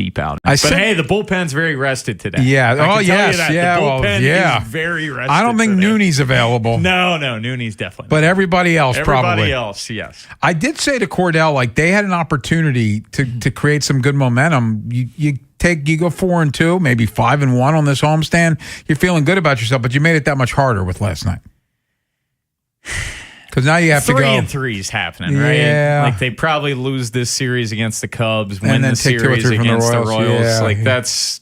deep out. Hey, the bullpen's very rested today. Yeah. Oh, yes. Yeah. The bullpen yeah. is very rested. I don't think Nooney's available. No, Nooney's definitely. But everybody else probably. Everybody else, yes. I did say to Cordell, like, they had an opportunity to create some good momentum. You go 4-2, maybe 5-1 on this homestand. You're feeling good about yourself, but you made it that much harder with last night. Because now you have to go 3-3 is happening, right? Yeah. Like they probably lose this series against the Cubs, And win then the take 2 or 3 series from the against the Royals. Royals. Yeah. That's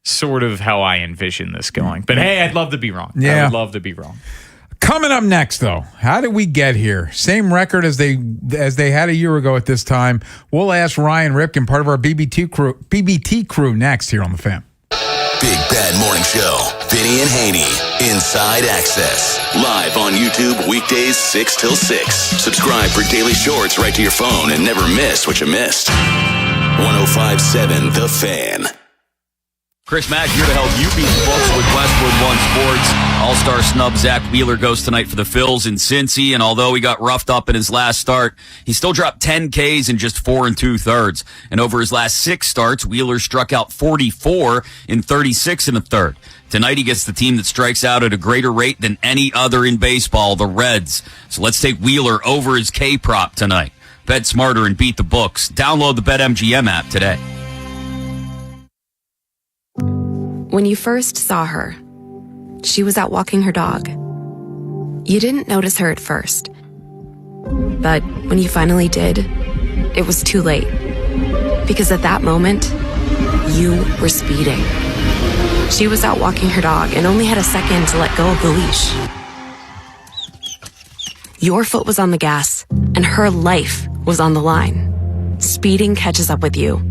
sort of how I envision this going. But hey, I'd love to be wrong. Yeah. I would love to be wrong. Coming up next, though, how did we get here? Same record as they had a year ago at this time. We'll ask Ryan Ripken, part of our BBT crew, next here on The Fan. Big Bad Morning Show. Vinny and Haynie. Inside Access. Live on YouTube weekdays 6 till 6. Subscribe for daily shorts right to your phone and never miss what you missed. 105.7 The Fan. Chris Mack here to help you beat the books with Westwood One Sports. All-star snub Zach Wheeler goes tonight for the Phils in Cincy, and although he got roughed up in his last start, he still dropped 10 Ks in just 4 2/3. And over his last 6 starts, Wheeler struck out 44 in 36 1/3. Tonight he gets the team that strikes out at a greater rate than any other in baseball, the Reds. So let's take Wheeler over his K prop tonight. Bet smarter and beat the books. Download the BetMGM app today. When you first saw her, she was out walking her dog. You didn't notice her at first. But when you finally did, it was too late. Because at that moment, you were speeding. She was out walking her dog and only had a second to let go of the leash. Your foot was on the gas, and her life was on the line. Speeding catches up with you.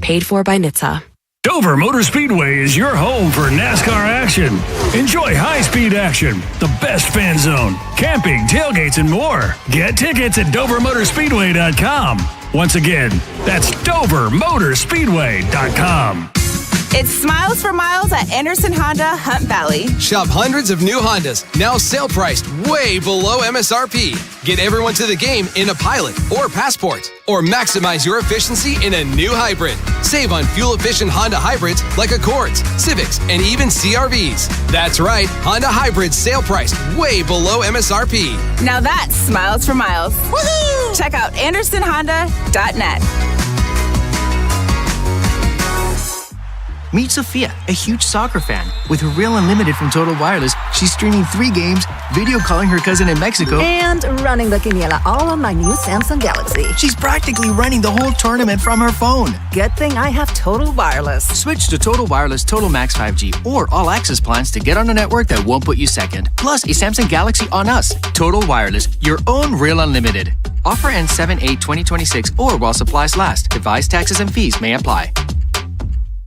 Paid for by NHTSA. Dover Motor Speedway is your home for NASCAR action. Enjoy high-speed action, the best fan zone, camping, tailgates, and more. Get tickets at DoverMotorspeedway.com. Once again, that's DoverMotorspeedway.com. It's Smiles for Miles at Anderson Honda Hunt Valley. Shop hundreds of new Hondas, now sale priced way below MSRP. Get everyone to the game in a Pilot or Passport. Or maximize your efficiency in a new hybrid. Save on fuel-efficient Honda hybrids like Accords, Civics, and even CR-Vs. That's right, Honda hybrids sale priced way below MSRP. Now that's Smiles for Miles. Woohoo! Check out AndersonHonda.net. Meet Sophia, a huge soccer fan. With her Real Unlimited from Total Wireless, she's streaming 3 games, video calling her cousin in Mexico, and running the quiniela all on my new Samsung Galaxy. She's practically running the whole tournament from her phone. Good thing I have Total Wireless. Switch to Total Wireless Total Max 5G or All Access plans to get on a network that won't put you second. Plus a Samsung Galaxy on us. Total Wireless, your own Real Unlimited. Offer ends 7/8/2026 or while supplies last. Device taxes and fees may apply.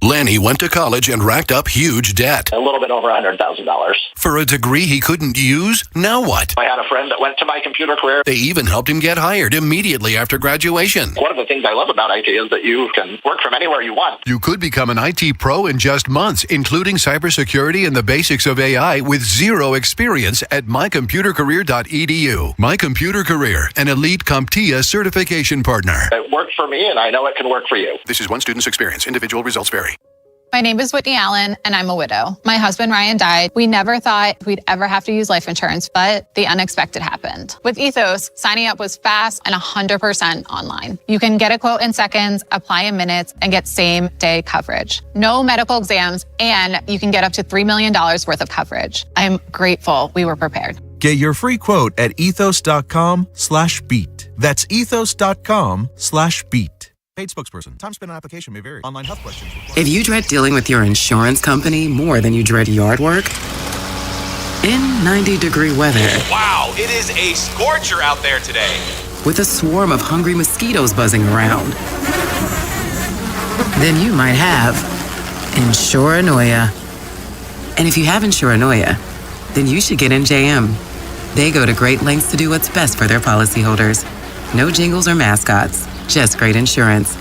Lanny went to college and racked up huge debt. A little bit over $100,000. For a degree he couldn't use? Now what? I had a friend that went to my computer career. They even helped him get hired immediately after graduation. One of the things I love about IT is that you can work from anywhere you want. You could become an IT pro in just months, including cybersecurity and the basics of AI with zero experience at mycomputercareer.edu. My Computer Career, an elite CompTIA certification partner. It worked for me, and I know it can work for you. This is one student's experience. Individual results vary. My name is Whitney Allen, and I'm a widow. My husband, Ryan, died. We never thought we'd ever have to use life insurance, but the unexpected happened. With Ethos, signing up was fast and 100% online. You can get a quote in seconds, apply in minutes, and get same-day coverage. No medical exams, and you can get up to $3 million worth of coverage. I'm grateful we were prepared. Get your free quote at ethos.com/beat. That's ethos.com/beat. Paid spokesperson. Time spent on application may vary. Online health questions. If you dread dealing with your insurance company more than you dread yard work, in 90-degree weather. Wow, it is a scorcher out there today. With a swarm of hungry mosquitoes buzzing around, then you might have Insuranoia. And if you have Insuranoia, then you should get NJM. They go to great lengths to do what's best for their policyholders. No jingles or mascots. Just great insurance.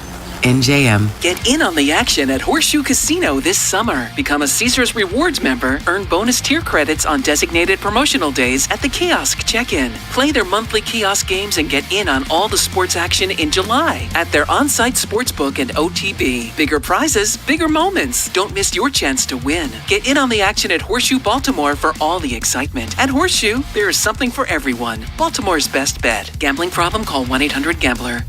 NJM. Get in on the action at Horseshoe Casino this summer. Become a Caesars Rewards member, earn bonus tier credits on designated promotional days at the kiosk check-in. Play their monthly kiosk games and get in on all the sports action in July at their on-site sportsbook and OTB. Bigger prizes, bigger moments. Don't miss your chance to win. Get in on the action at Horseshoe Baltimore for all the excitement. At Horseshoe, there is something for everyone. Baltimore's best bet. Gambling problem? Call 1-800-GAMBLER.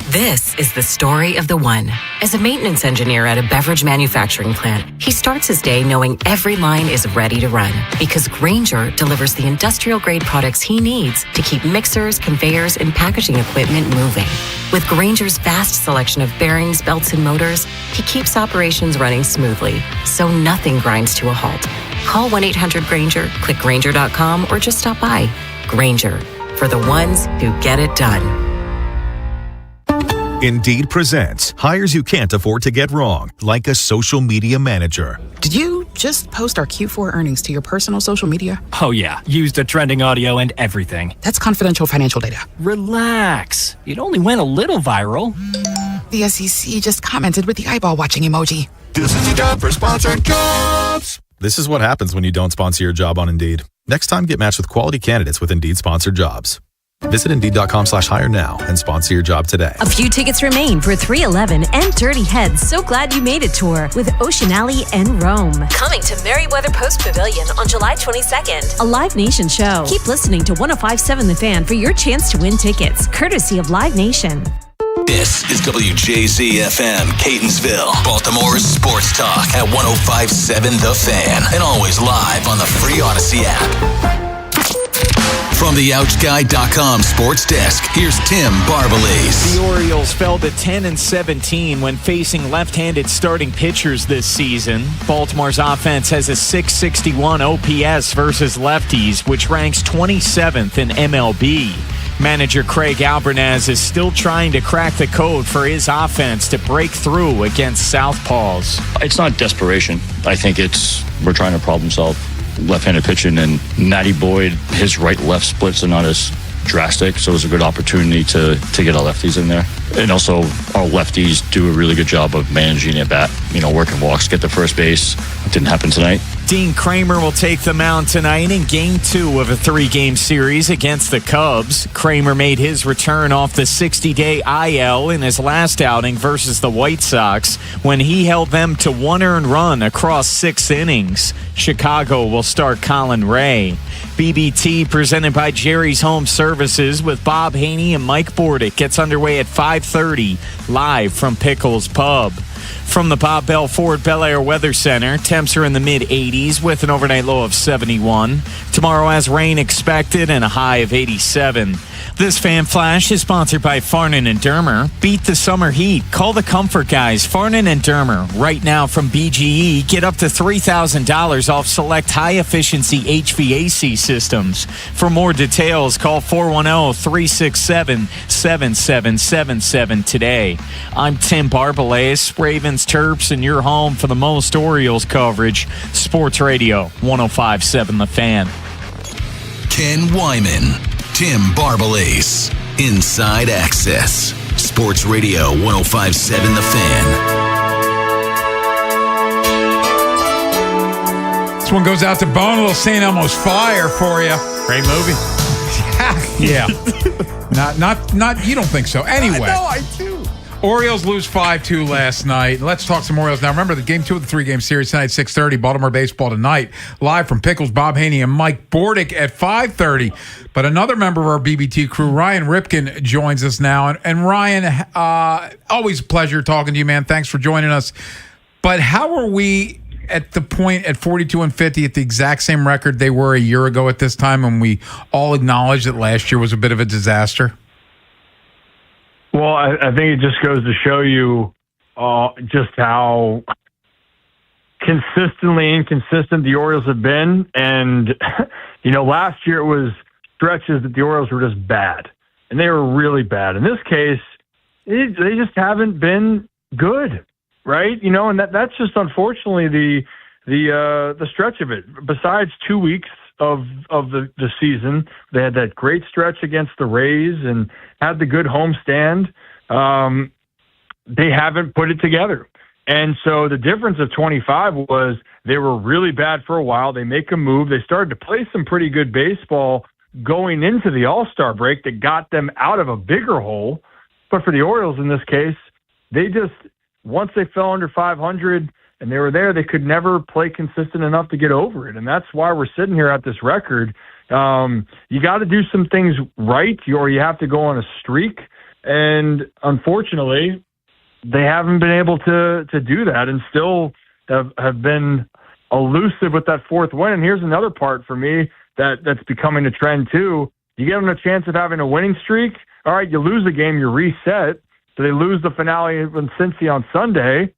This is the story of the one. As a maintenance engineer at a beverage manufacturing plant, he starts his day knowing every line is ready to run because Grainger delivers the industrial-grade products he needs to keep mixers, conveyors, and packaging equipment moving. With Grainger's vast selection of bearings, belts, and motors, he keeps operations running smoothly, so nothing grinds to a halt. Call 1-800-GRAINGER, click Grainger.com, or just stop by. Grainger, for the ones who get it done. Indeed presents hires you can't afford to get wrong, like a social media manager. Did you just post our Q4 earnings to your personal social media? Oh yeah, used the trending audio and everything. That's confidential financial data. Relax. It only went a little viral. The SEC just commented with the eyeball watching emoji. This is your job for sponsored jobs. This is what happens when you don't sponsor your job on Indeed. Next time, get matched with quality candidates with Indeed sponsored jobs. Visit Indeed.com/hire now and sponsor your job today. A few tickets remain for 311 and Dirty Heads So Glad You Made It tour with Ocean Alley and Rome. Coming to Merriweather Post Pavilion on July 22nd. A Live Nation show. Keep listening to 105.7 The Fan for your chance to win tickets, courtesy of Live Nation. This is WJZ-FM, Catonsville, Baltimore's sports talk at 105.7 The Fan, and always live on the free Odyssey app. From the OutGuy.com sports desk, here's Tim Barbalese. The Orioles fell to 10-17 when facing left-handed starting pitchers this season. Baltimore's offense has a .661 OPS versus lefties, which ranks 27th in MLB. Manager Craig Albernaz is still trying to crack the code for his offense to break through against southpaws. It's not desperation. I think we're trying to problem solve left-handed pitching, and Matty Boyd, his right-left splits are not as drastic, so it's a good opportunity to get our lefties in there. And also, our lefties do a really good job of managing at bat, working walks, get to first base. It didn't happen tonight. Dean Kramer will take the mound tonight in Game 2 of a 3-game series against the Cubs. Kramer made his return off the 60-day IL in his last outing versus the White Sox when he held them to 1 earned run across 6 innings. Chicago will start Colin Ray. BBT, presented by Jerry's Home Services with Bob Haynie and Mike Bordick, gets underway at 5:30, live from Pickles Pub. From the Bob Bell Ford Bel Air Weather Center, temps are in the mid-80s with an overnight low of 71. Tomorrow has rain expected and a high of 87. This Fan Flash is sponsored by Farnan and Dermer. Beat the summer heat. Call the comfort guys, Farnan and Dermer. Right now from BGE, get up to $3,000 off select high-efficiency HVAC systems. For more details, call 410-367-7777 today. I'm Tim Barbalese, Ravens, Terps, and your home for the most Orioles coverage. Sports Radio 105.7 The Fan. Ken Wyman, Tim Barbalese, Inside Access, Sports Radio 105.7 The Fan. This one goes out to Bone, a little St. Elmo's Fire for you. Great movie. Yeah. Not. You don't think so? Anyway. No, I do. Orioles lose 5-2 last night. Let's talk some Orioles now. Remember, the Game 2 of the 3-game series tonight, 6:30, Baltimore baseball tonight. Live from Pickles, Bob Haney and Mike Bordick at 5:30. But another member of our BBT crew, Ryan Ripken, joins us now. And Ryan, always a pleasure talking to you, man. Thanks for joining us. But how are we at the point at 42-50 at the exact same record they were a year ago at this time, when we all acknowledged that last year was a bit of a disaster? Well, I think it just goes to show you just how consistently inconsistent the Orioles have been. And, last year it was stretches that the Orioles were just bad. And they were really bad. In this case, they just haven't been good, right? And that's just unfortunately the stretch of it. Besides 2 weeks of the season, they had that great stretch against the Rays and had the good homestand. they haven't put it together. And so the difference of 25 was they were really bad for a while. They make a move. They started to play some pretty good baseball going into the All-Star break that got them out of a bigger hole. But for the Orioles in this case, they just, once they fell under 500 and they were there, they could never play consistent enough to get over it. And that's why we're sitting here at this record. You got to do some things right, or you have to go on a streak. And unfortunately, they haven't been able to do that, and still have been elusive with that fourth win. And here's another part for me that's becoming a trend too. You give them a chance of having a winning streak. All right, you lose a game, you reset. So they lose the finale in Cincy on Sunday.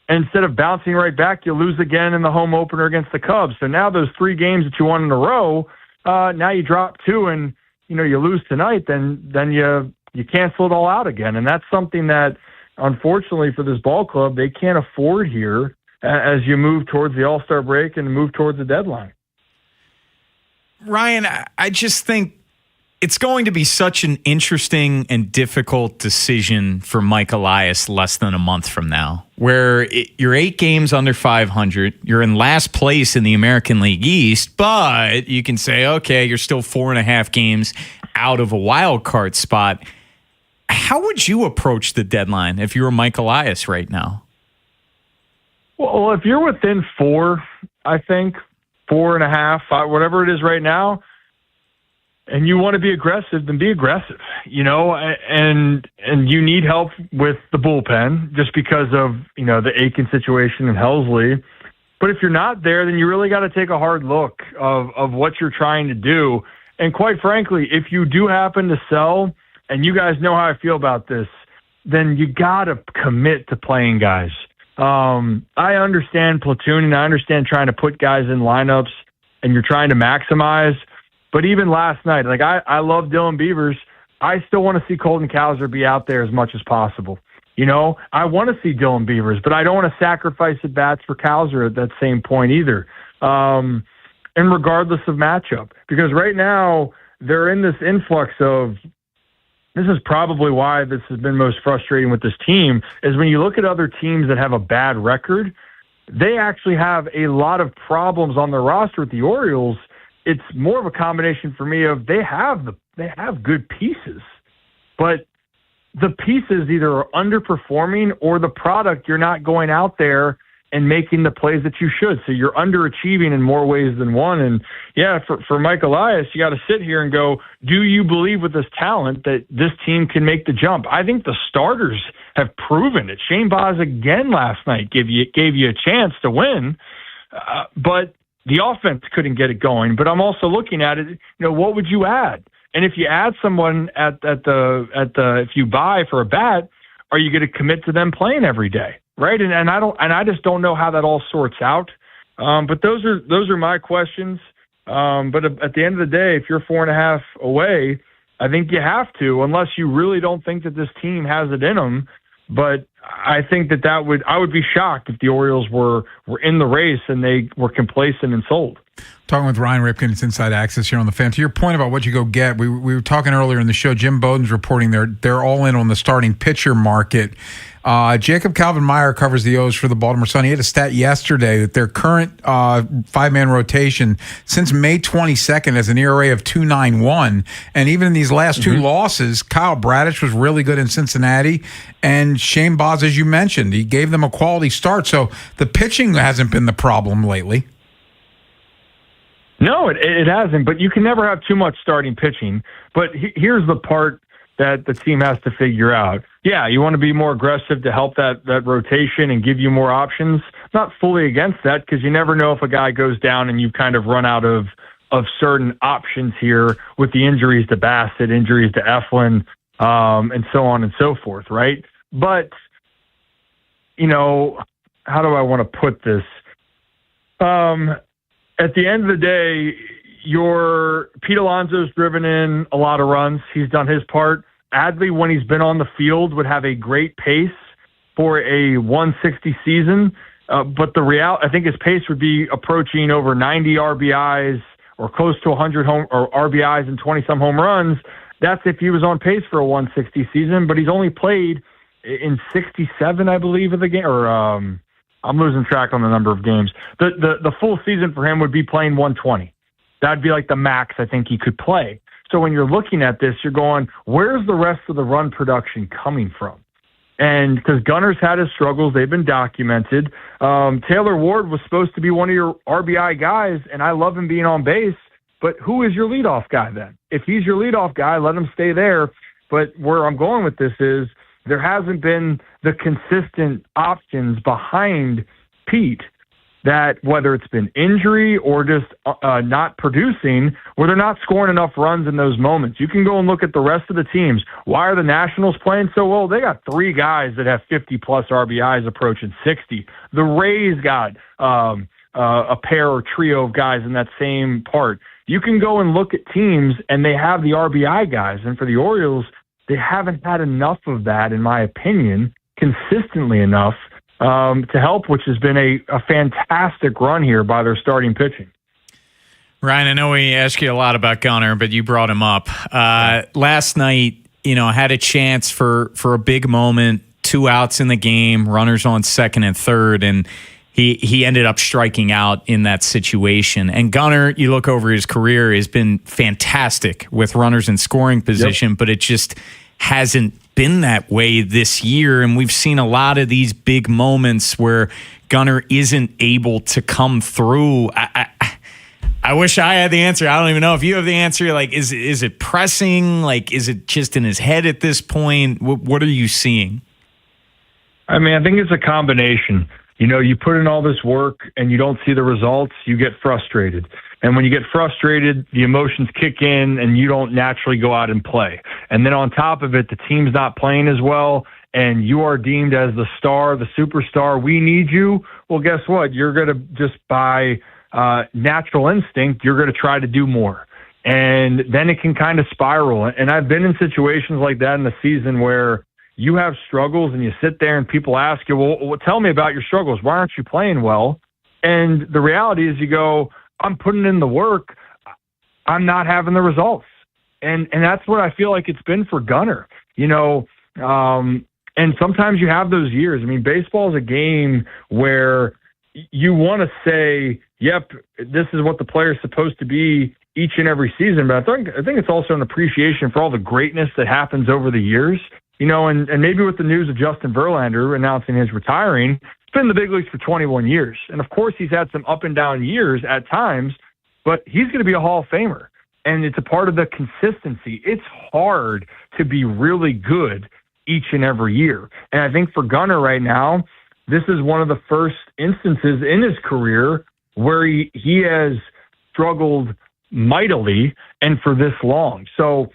Instead of bouncing right back, you lose again in the home opener against the Cubs. So now those 3 games that you won in a row, now you drop 2 and you lose tonight. Then you cancel it all out again, and that's something that, unfortunately for this ball club, they can't afford here as you move towards the All-Star break and move towards the deadline. Ryan, I just think it's going to be such an interesting and difficult decision for Mike Elias less than a month from now, where you're 8 games under 500. You're in last place in the American League East, but you can say, okay, you're still 4.5 games out of a wild card spot. How would you approach the deadline if you were Mike Elias right now? Well, if you're within 4, I think 4.5, 5, whatever it is right now, and you want to be aggressive, then be aggressive, and you need help with the bullpen just because of, the Aiken situation in Helsley. But if you're not there, then you really got to take a hard look of what you're trying to do. And quite frankly, if you do happen to sell, and you guys know how I feel about this, then you got to commit to playing guys. I understand platooning. I understand trying to put guys in lineups and you're trying to maximize. But even last night, I love Dylan Beavers. I still want to see Colton Cowser be out there as much as possible. I want to see Dylan Beavers, but I don't want to sacrifice at bats for Cowser at that same point either. And regardless of matchup, because right now they're in this influx of, this is probably why this has been most frustrating with this team, is when you look at other teams that have a bad record, they actually have a lot of problems on their roster. With the Orioles, it's more of a combination for me of they have good pieces, but the pieces either are underperforming or the product, you're not going out there and making the plays that you should. So you're underachieving in more ways than one. And yeah, for Mike Elias, you got to sit here and go, do you believe with this talent that this team can make the jump? I think the starters have proven it. Shane Baz again last night gave you a chance to win, but the offense couldn't get it going. But I'm also looking at it, what would you add? And if you add someone if you buy for a bat, are you going to commit to them playing every day? Right. And I just don't know how that all sorts out. But those are my questions. But at the end of the day, if you're 4.5 away, I think you have to, unless you really don't think that this team has it in them. But I think I would be shocked if the Orioles were in the race and they were complacent and sold. Talking with Ryan Ripken, it's Inside Access here on the Fan. To your point about what you go get, we were talking earlier in the show. Jim Bowden's reporting they're all in on the starting pitcher market. Jacob Calvin-Meyer covers the O's for the Baltimore Sun. He had a stat yesterday that their current 5-man rotation since May 22nd has an ERA of 2.91. And even in these last 2 losses, Kyle Bradish was really good in Cincinnati. And Shane Baz, as you mentioned, he gave them a quality start. So the pitching hasn't been the problem lately. No, it hasn't, but you can never have too much starting pitching. But here's the part that the team has to figure out. Yeah, you want to be more aggressive to help that rotation and give you more options. Not fully against that, because you never know if a guy goes down and you kind of run out of certain options here with the injuries to Bassett, injuries to Eflin, and so on and so forth, right? But, how do I want to put this? At the end of the day, Pete Alonso's driven in a lot of runs. He's done his part. Adley, when he's been on the field, would have a great pace for a 160 season. But I think his pace would be approaching over 90 RBIs or close to 100 RBIs and 20-some home runs. that's if he was on pace for a 160 season, but he's only played in 67, I believe, of the game. Or I'm losing track on the number of games. The full season for him would be playing 120. That'd be like the max I think he could play. So when you're looking at this, you're going, where's the rest of the run production coming from? And because Gunner's had his struggles, they've been documented. Taylor Ward was supposed to be one of your RBI guys, and I love him being on base. But who is your leadoff guy then? If he's your leadoff guy, let him stay there. But where I'm going with this is there hasn't been the consistent options behind Pete, that whether it's been injury or just not producing, where they're not scoring enough runs in those moments. You can go and look at the rest of the teams. Why are the Nationals playing so well? They got 3 guys that have 50-plus RBIs approaching 60. The Rays got a pair or trio of guys in that same part. You can go and look at teams, and they have the RBI guys. And for the Orioles, they haven't had enough of that, in my opinion, consistently enough to help, which has been a fantastic run here by their starting pitching. Ryan, I know we asked you a lot about Gunner, but you brought him up. Last night, had a chance for a big moment, 2 outs in the game, runners on second and third, and he ended up striking out in that situation. And Gunner, you look over his career, has been fantastic with runners in scoring position, but it just hasn't been that way this year. And we've seen a lot of these big moments where Gunner isn't able to come through. I wish I had the answer. I don't even know if you have the answer. Like, is it pressing? Like, is it just in his head at this point? What are you seeing? I mean, I think it's a combination. You put in all this work and you don't see the results, you get frustrated. And when you get frustrated, the emotions kick in and you don't naturally go out and play. And then on top of it, the team's not playing as well and you are deemed as the star, the superstar. We need you. Well, guess what? You're going to just by natural instinct, you're going to try to do more. And then it can kind of spiral. And I've been in situations like that in the season where you have struggles and you sit there and people ask you, well, tell me about your struggles. Why aren't you playing well? And the reality is you go, I'm putting in the work. I'm not having the results. And that's what I feel like it's been for Gunner, and sometimes you have those years. I mean, baseball is a game where you want to say, yep, this is what the player is supposed to be each and every season. But I think it's also an appreciation for all the greatness that happens over the years. And maybe with the news of Justin Verlander announcing his retiring, it's been in the big leagues for 21 years. And, of course, he's had some up and down years at times, but he's going to be a Hall of Famer. And it's a part of the consistency. It's hard to be really good each and every year. And I think for Gunner right now, this is one of the first instances in his career where he has struggled mightily and for this long. So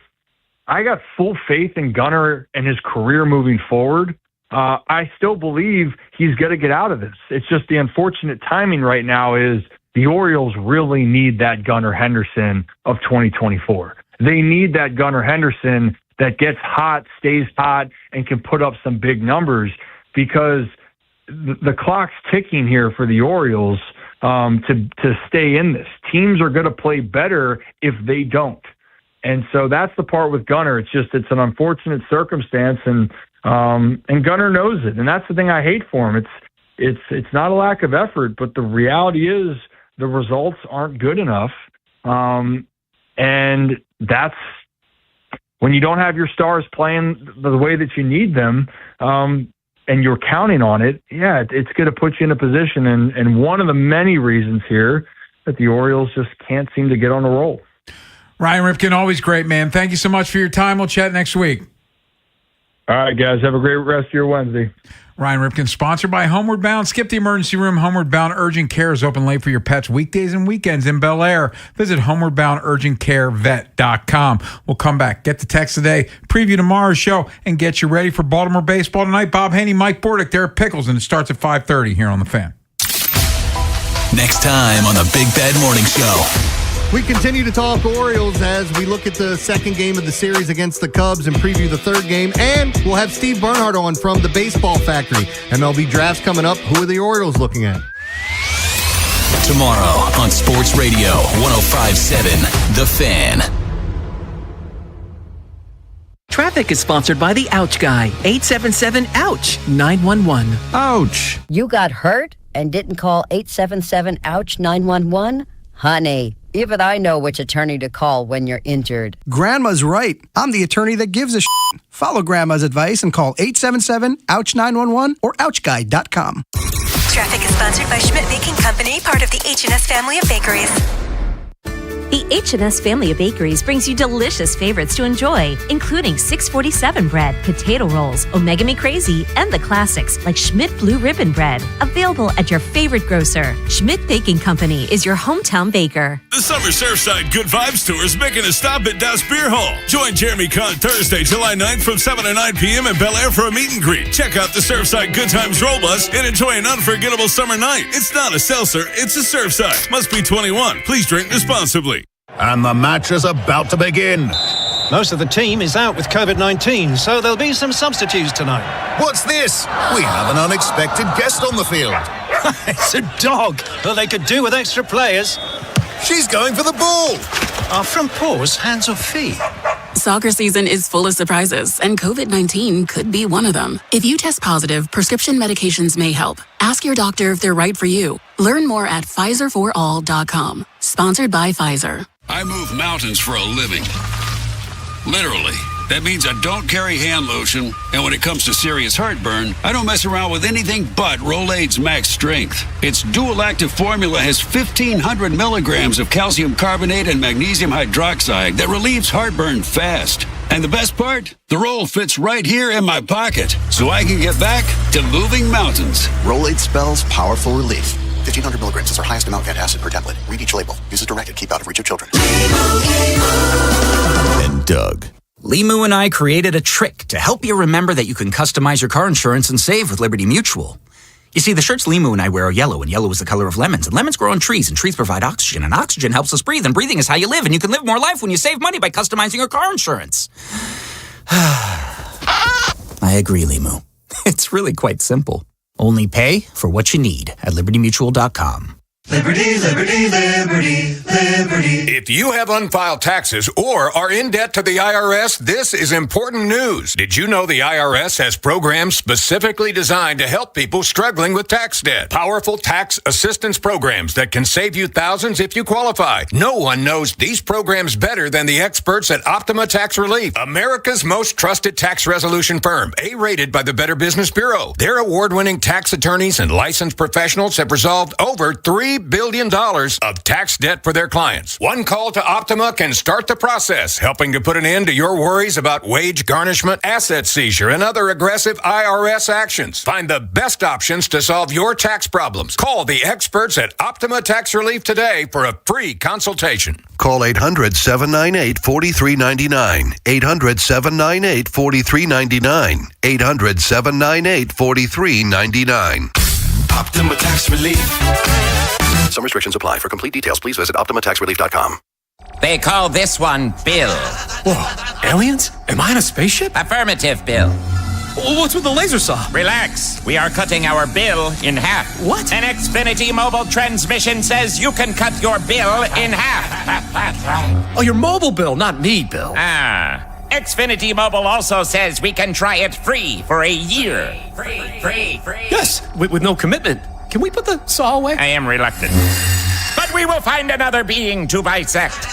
I got full faith in Gunner and his career moving forward. I still believe he's going to get out of this. It's just the unfortunate timing right now is the Orioles really need that Gunnar Henderson of 2024. They need that Gunnar Henderson that gets hot, stays hot, and can put up some big numbers because the clock's ticking here for the Orioles to stay in this. Teams are going to play better if they don't. And so that's the part with Gunner. It's an unfortunate circumstance, and Gunner knows it. And that's the thing I hate for him. It's not a lack of effort, but the reality is the results aren't good enough. And that's when you don't have your stars playing the way that you need them, and you're counting on it. Yeah, it's going to put you in a position. And one of the many reasons here that the Orioles just can't seem to get on a roll. Ryan Ripken, always great, man. Thank you so much for your time. We'll chat next week. All right, guys. Have a great rest of your Wednesday. Ryan Ripken, sponsored by Homeward Bound. Skip the emergency room. Homeward Bound Urgent Care is open late for your pets weekdays and weekends in Bel Air. Visit homewardboundurgentcarevet.com. We'll come back, get the text today, preview tomorrow's show, and get you ready for Baltimore baseball tonight. Bob Haynie, Mike Bordick, Derek Pickles, and it starts at 5:30 here on The Fan. Next time on the Big Bad Morning Show. We continue to talk Orioles as we look at the second game of the series against the Cubs and preview the third game. And we'll have Steve Bernhardt on from the Baseball Factory. MLB drafts coming up. Who are the Orioles looking at? Tomorrow on Sports Radio 105.7 The Fan. Traffic is sponsored by the Ouch Guy. 877-OUCH-911. Ouch! You got hurt and didn't call 877-OUCH-911? Honey, even I know which attorney to call when you're injured. Grandma's right. I'm the attorney that gives a shit. Follow Grandma's advice and call 877-OUCH-911 or OUCHGuy.com. Traffic is sponsored by Schmidt Baking Company, part of the H&S family of bakeries. The H&S family of bakeries brings you delicious favorites to enjoy, including 647 bread, potato rolls, Omega Me Crazy, and the classics like Schmidt Blue Ribbon Bread. Available at your favorite grocer. Schmidt Baking Company is your hometown baker. The Summer Surfside Good Vibes Tour is making a stop at Das Beer Hall. Join Jeremy Kahn Thursday, July 9th from 7 to 9 p.m. in Bel Air for a meet and greet. Check out the Surfside Good Times Roll Bus and enjoy an unforgettable summer night. It's not a seltzer, it's a Surfside. Must be 21. Please drink responsibly. And the match is about to begin. Most of the team is out with COVID-19, so there'll be some substitutes tonight. What's this? We have an unexpected guest on the field. It's a dog. Well, they could do with extra players. She's going for the ball. Are front paws hands or feet? Soccer season is full of surprises, and COVID-19 could be one of them. If you test positive, prescription medications may help. Ask your doctor if they're right for you. Learn more at PfizerForAll.com. Sponsored by Pfizer. I move mountains for a living. Literally. That means I don't carry hand lotion, and when it comes to serious heartburn, I don't mess around with anything but Rolaids Max Strength. Its dual-active formula has 1,500 milligrams of calcium carbonate and magnesium hydroxide that relieves heartburn fast. And the best part? The roll fits right here in my pocket, so I can get back to moving mountains. Rolaids spells powerful relief. 1,500 milligrams is our highest amount of acid per tablet. Read each label. Use as directed. Keep out of reach of children. And Doug. Limu and I created a trick to help you remember that you can customize your car insurance and save with Liberty Mutual. You see, the shirts Limu and I wear are yellow, and yellow is the color of lemons, and lemons grow on trees, and trees provide oxygen, and oxygen helps us breathe, and breathing is how you live, and you can live more life when you save money by customizing your car insurance. I agree, Limu. It's really quite simple. Only pay for what you need at libertymutual.com. Liberty, liberty, liberty, liberty. If you have unfiled taxes or are in debt to the IRS, this is important news. Did you know the IRS has programs specifically designed to help people struggling with tax debt? Powerful tax assistance programs that can save you thousands if you qualify. No one knows these programs better than the experts at Optima Tax Relief, America's most trusted tax resolution firm, A-rated by the Better Business Bureau. Their award-winning tax attorneys and licensed professionals have resolved over $3 billion of tax debt for their clients. One call to Optima can start the process, helping to put an end to your worries about wage garnishment, asset seizure, and other aggressive IRS actions. Find the best options to solve your tax problems. Call the experts at Optima Tax Relief today for a free consultation. Call 800-798-4399. 800-798-4399. 800-798-4399. Optima Tax Relief. Some restrictions apply. For complete details, please visit OptimaTaxRelief.com. They call this one Bill. Whoa, aliens? Am I in a spaceship? Affirmative, Bill. What's with the laser saw? Relax. We are cutting our bill in half. What? An Xfinity mobile transmission says you can cut your bill in half. Oh, your mobile bill, not me, Bill. Xfinity Mobile also says we can try it free for a year. Free. Yes, with no commitment. Can we put the saw away? I am reluctant. But we will find another being to bisect.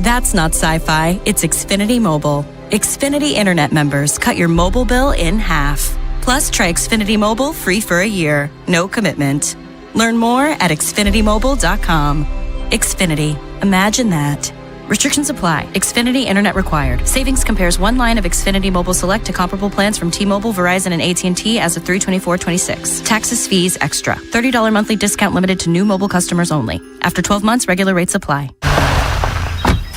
That's not sci-fi. It's Xfinity Mobile. Xfinity Internet members cut your mobile bill in half. Plus, try Xfinity Mobile free for a year. No commitment. Learn more at xfinitymobile.com. Xfinity. Imagine that. Restrictions apply. Xfinity Internet required. Savings compares one line of Xfinity Mobile Select to comparable plans from T-Mobile, Verizon, and AT&T as of 3/24/26. Taxes, fees, extra. $30 monthly discount limited to new mobile customers only. After 12 months, regular rates apply.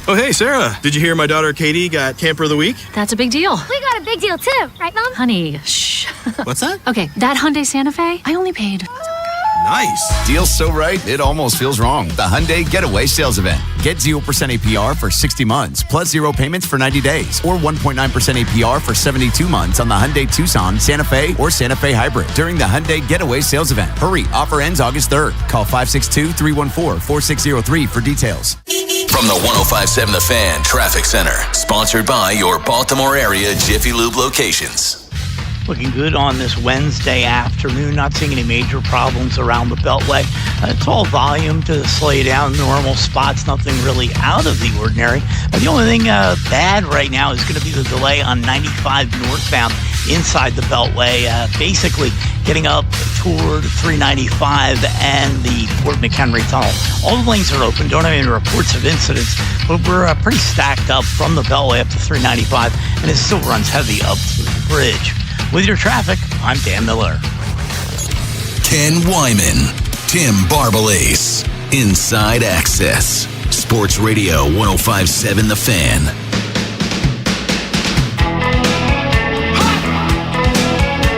Oh, hey, Sarah. Did you hear my daughter Katie got Camper of the Week? That's a big deal. We got a big deal too, right, Mom? Honey, shh. What's that? Okay, that Hyundai Santa Fe, I only paid... Nice. Deal's so right, it almost feels wrong. The Hyundai Getaway Sales Event. Get 0% APR for 60 months, plus 0 payments for 90 days, or 1.9% APR for 72 months on the Hyundai Tucson, Santa Fe, or Santa Fe Hybrid during the Hyundai Getaway Sales Event. Hurry, offer ends August 3rd. Call 562-314-4603 for details. From the 105.7 The Fan Traffic Center, sponsored by your Baltimore area Jiffy Lube locations. Looking good on this Wednesday afternoon. Not seeing any major problems around the Beltway. It's all volume to slow you down. Normal spots, nothing really out of the ordinary. The only thing bad right now is going to be the delay on 95 northbound inside the Beltway. Basically getting up toward 395 and the Fort McHenry Tunnel. All the lanes are open. Don't have any reports of incidents, but we're pretty stacked up from the Beltway up to 395, and it still runs heavy up through the bridge. With your traffic, I'm Dan Miller. Ken Wyman, Tim Barbalace, Inside Access, Sports Radio 105.7 The Fan.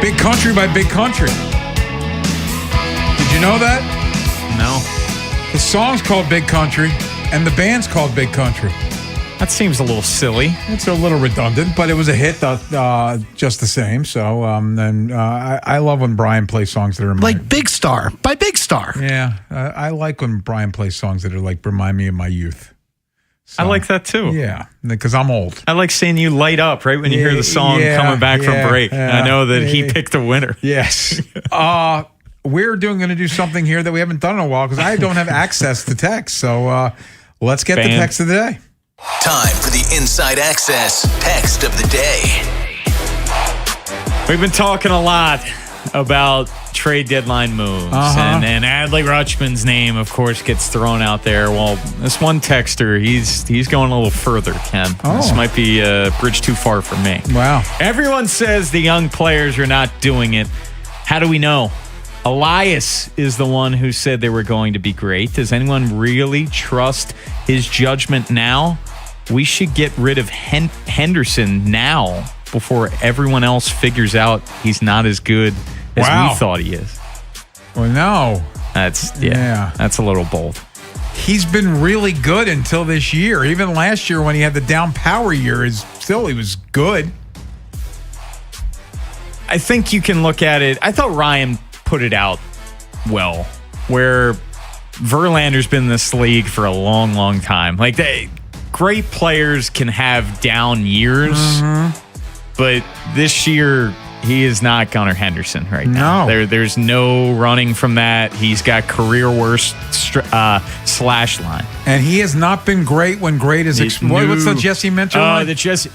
Big Country by Big Country. Did you know that? No. The song's called Big Country, and the band's called Big Country. That seems a little silly. It's a little redundant, but it was a hit just the same. So, I love when Brian plays songs that are like Big Star by Big Star. Yeah, I like when Brian plays songs that are like remind me of my youth. So, I like that too. Yeah, because I'm old. I like seeing you light up right when you hear the song coming back from break. I know that he picked the winner. Yes. We're going to do something here that we haven't done in a while because I don't have access to text. So let's get the text of the day. Time for the Inside Access text of the day. We've been talking a lot about trade deadline moves, and Adley Rutschman's name, of course, gets thrown out there. Well, this one texter, he's going a little further, Ken. This might be a bridge too far for me. Wow. Everyone says the young players are not doing it. How do we know? Elias is the one who said they were going to be great. Does anyone really trust his judgment now? We should get rid of Henderson now before everyone else figures out he's not as good as we thought he is. Well, no. That's a little bold. He's been really good until this year. Even last year when he had the down power year, he was good. I think you can look at it. I thought Ryan put it out well, where Verlander's been in this league for a long, long time. Like, great players can have down years, but this year he is not Gunnar Henderson right now. There's no running from that. He's got career worst slash line, and he has not been great when great is. What's the Jesse Mentor line? The Jesse.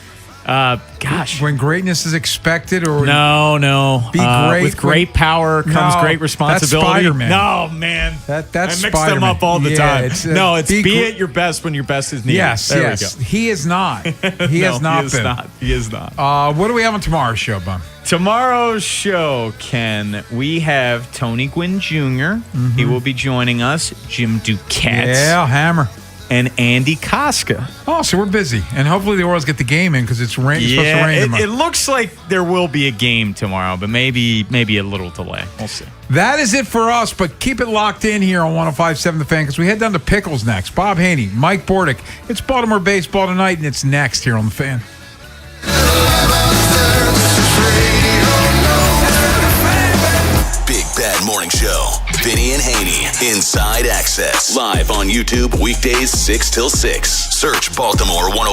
When greatness is expected, or no, be great with great power comes great responsibility. That's Spider-Man. No, man, that's I mix Spider-Man. them up all the time. It's be at your best when your best is needed. Yes, there we go. He is not. He has not been. He is not. What do we have on tomorrow's show, Bum? Tomorrow's show, Ken, we have Tony Gwynn Jr. He will be joining us. Jim Duquette. Yeah, Hammer. And Andy Koska. Oh, so we're busy. And hopefully the Orioles get the game in because it's supposed to rain tomorrow. It looks like there will be a game tomorrow, but maybe a little delay. We'll see. That is it for us, but keep it locked in here on 105.7 The Fan because we head down to Pickles next. Bob Haynie, Mike Bordick. It's Baltimore Baseball tonight, and it's next here on The Fan. Big Bad Morning Show. Vinny and Haynie, Inside Access. Live on YouTube, weekdays 6 till 6. Search Baltimore 105.